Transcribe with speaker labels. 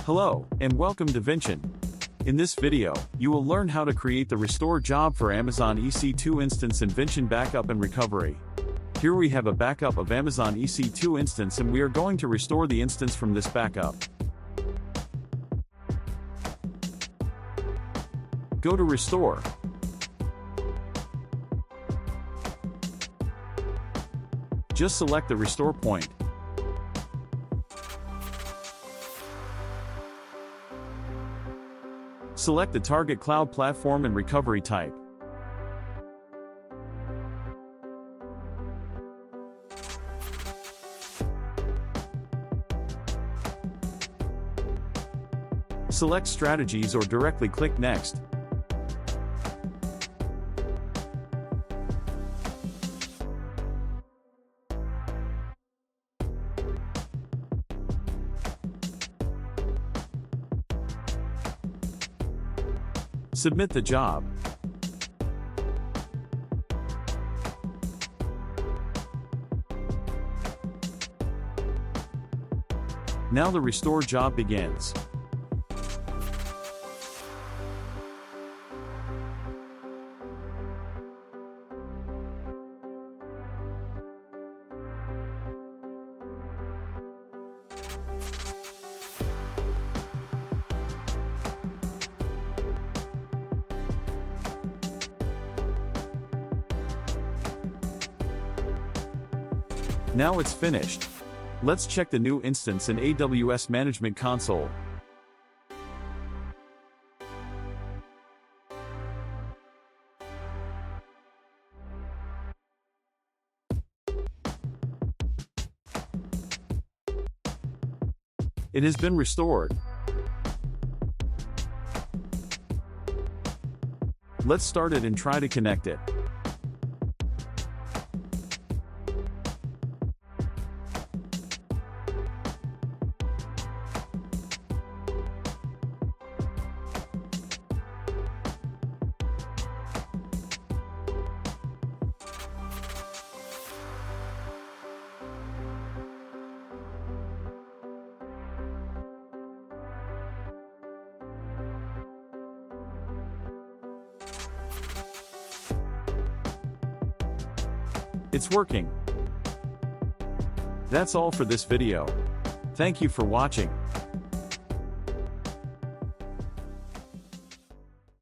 Speaker 1: Hello, and welcome to Vinchin. In this video, you will learn how to create the restore job for Amazon EC2 instance in Vinchin backup and recovery. Here we have a backup of Amazon EC2 instance and we are going to restore the instance from this backup. Go to Restore. Just select the restore point. Select the target cloud platform and recovery type. Select strategies or directly click Next. Submit the job. Now the restore job begins. Now it's finished. Let's check the new instance in AWS Management Console. It has been restored. Let's start it and try to connect it. It's working. That's all for this video. Thank you for watching.